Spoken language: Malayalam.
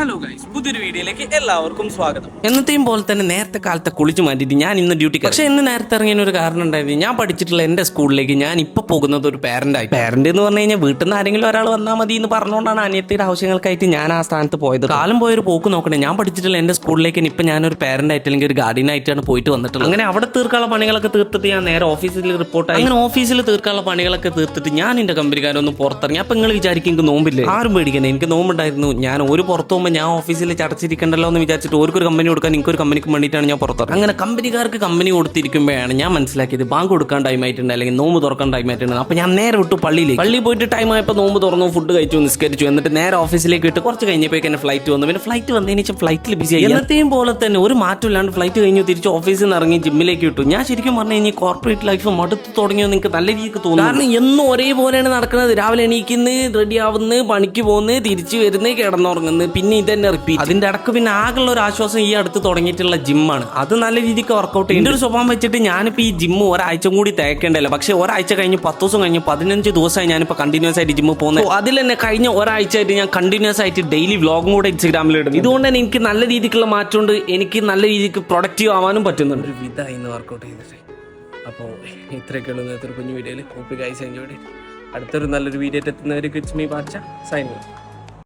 ഹലോ ഗൈസ്, പുതിയൊരു വീഡിയോയിലേക്ക് എല്ലാവർക്കും സ്വാഗതം. എന്നത്തെയും പോലെ തന്നെ നേരത്തെ കാലത്തെ കുളിച്ച് മാറ്റിയിട്ട് ഞാൻ ഇന്ന് ഡ്യൂട്ടിക്ക്. പക്ഷേ ഇന്ന് നേരത്തെ ഇറങ്ങിയ ഒരു കാരണം ഉണ്ടായിരുന്നു. ഞാൻ പഠിച്ചിട്ടുള്ള എൻ്റെ സ്കൂളിലേക്ക് ഞാൻ ഇപ്പോൾ പോകുന്നത് ഒരു പാരന്റ് എന്ന് പറഞ്ഞു കഴിഞ്ഞാൽ വീട്ടിൽ നിന്ന് ആരെങ്കിലും ഒരാൾ വന്നാൽ മതി എന്ന് പറഞ്ഞുകൊണ്ടാണ് അനിയത്തിയുടെ ആവശ്യങ്ങൾക്കായിട്ട് ഞാൻ ആ സ്ഥാനത്ത് പോയത്. കാലം പോയൊരു പോക്ക് നോക്കണേ. ഞാൻ പഠിച്ചിട്ടുള്ള എൻ്റെ സ്കൂളിലേക്ക് ഇപ്പം ഞാനൊരു പാരന്റ് ആയിട്ട് അല്ലെങ്കിൽ ഒരു ഗാർഡിയൻ ആയിട്ടാണ് പോയിട്ട് വന്നിട്ടുള്ളത്. അങ്ങനെ അവിടെ തീർക്കാനുള്ള പണികളൊക്കെ തീർത്തിട്ട് ഞാൻ നേരെ ഓഫീസിൽ റിപ്പോർട്ടായി. അങ്ങനെ ഓഫീസിൽ തീർക്കാനുള്ള പണികളൊക്കെ തീർത്തിട്ട് ഞാൻ എൻ്റെ കമ്പനിക്കാരൊന്ന് പുറത്തിറങ്ങി. അപ്പം നിങ്ങൾ വിചാരിക്കും എനിക്ക് നോമ്പില്ലേ? ആരും പേടിക്കുന്നത്, എനിക്ക് നോമ്പുണ്ടായിരുന്നു. ഞാൻ ഒരു പുറത്തു പോകുമ്പോൾ ഞാൻ ഓഫീസിൽ ചടച്ചിരിക്കണ്ടല്ലോ എന്ന് വിചാരിച്ചിട്ട് ഒരു കമ്പനി കൊടുക്കാൻ എനിക്കൊരു കമ്പനിക്ക് വേണ്ടിയിട്ടാണ് ഞാൻ പുറത്തിറങ്ങി. അങ്ങനെ കമ്പനിക്കാർക്ക് കമ്പനി കൊടുത്തിരിക്കുമ്പോഴാണ് ഞാൻ മനസ്സിലാക്കിയത് ബാങ്ക് കൊടുക്കാൻ ടൈം ആയിട്ടുണ്ട്, അല്ലെങ്കിൽ നോമ്പ് തുറക്കാൻ ടൈം ആയിട്ടുണ്ട്. അപ്പോൾ ഞാൻ നേരെ വിട്ടു പള്ളിയിൽ പോയിട്ട് ടൈം ആയപ്പോൾ നോമ്പ് തുറന്നു, ഫുഡ് കഴിച്ചു, നിസ്കരിച്ചു. എന്നിട്ട് നേരെ ഓഫീസിലേക്ക് വിട്ട് കുറച്ച് കഴിഞ്ഞപ്പോഴേക്ക് എന്നെ ഫ്ലൈറ്റ് വന്നു. പിന്നെ ഫ്ലൈറ്റ് വന്നതിന് ശേഷം ഫ്ലൈറ്റിൽ ബിസി ആയി. എന്നത്തെയും പോലെ തന്നെ ഒരു മാറ്റമില്ലാണ്ട് ഫ്ലൈറ്റ് കഴിഞ്ഞു തിരിച്ച് ഓഫീസിൽ നിന്ന് ഇറങ്ങി ജിമ്മിലേക്ക് വിട്ടു. ഞാൻ ശരിക്കും പറഞ്ഞു കഴിഞ്ഞാൽ കോർപ്പറേറ്റ് ലൈഫ് മടുത്ത് തുടങ്ങിയോ നിങ്ങൾക്ക് നല്ല രീതിക്ക് തോന്നുന്നു. കാരണം എന്നും ഒരേപോലെയാണ് നടക്കുന്നത്. രാവിലെ എണീക്കുന്നു, റെഡി ആവുന്നു, പണിക്ക് പോകുന്നു, തിരിച്ചു വരുന്നു, കിടന്നുറങ്ങുന്നു, പിന്നെ ഇതന്നെ റിപ്പീറ്റ്. അതിന്റെ ഇടക്ക് പിന്നെ ആകെയുള്ള ഒരു ആശ്വാസം ഈ അടുത്ത് തുടങ്ങിയിട്ടുള്ള ജിമ്മാണ്. അത് നല്ല രീതിക്ക് വർക്കൗട്ട് ചെയ്യും. എൻ്റെ ഒരു സ്വഭാവം വെച്ചിട്ട് ഞാനിപ്പോൾ ഈ ജിമ്മ് ഒരാഴ്ച കൂടി തേക്കേണ്ടല്ലോ. പക്ഷേ ഒരാഴ്ച കഴിഞ്ഞ് 10 ദിവസം കഴിഞ്ഞ് 15 ദിവസമായി ഞാനിപ്പോൾ കണ്ടിന്യൂസ് ആയിട്ട് ജിമ്മ് പോകുന്നത്. അതിൽ തന്നെ കഴിഞ്ഞ ഒരാഴ്ച ആയിട്ട് ഞാൻ കണ്ടിന്യൂസ് ആയിട്ട് ഡെയിലി വ്ളോഗും കൂടെ ഇൻസ്റ്റാഗ്രാമിൽ ഇടും. ഇതുകൊണ്ട് തന്നെ എനിക്ക് നല്ല രീതിക്കുള്ള മാറ്റമുണ്ട്. എനിക്ക് നല്ല രീതിക്ക് പ്രൊഡക്റ്റീവ് ആവാനും പറ്റുന്നുണ്ട്. ഒരു വിധമായി ഇന്ന് വർക്കൗട്ട് ചെയ്തിട്ട്. അപ്പോൾ ഇത്രയൊക്കെയുള്ള നേരത്തെ ഒരു കുഞ്ഞു വീഡിയോയിൽ. Hope guys enjoyed. അടുത്തൊരു നല്ലൊരു വീഡിയോ എത്തുന്നവർക്ക് ഇറ്റ്സ് മീ ബാച്ച സൈനിങ്.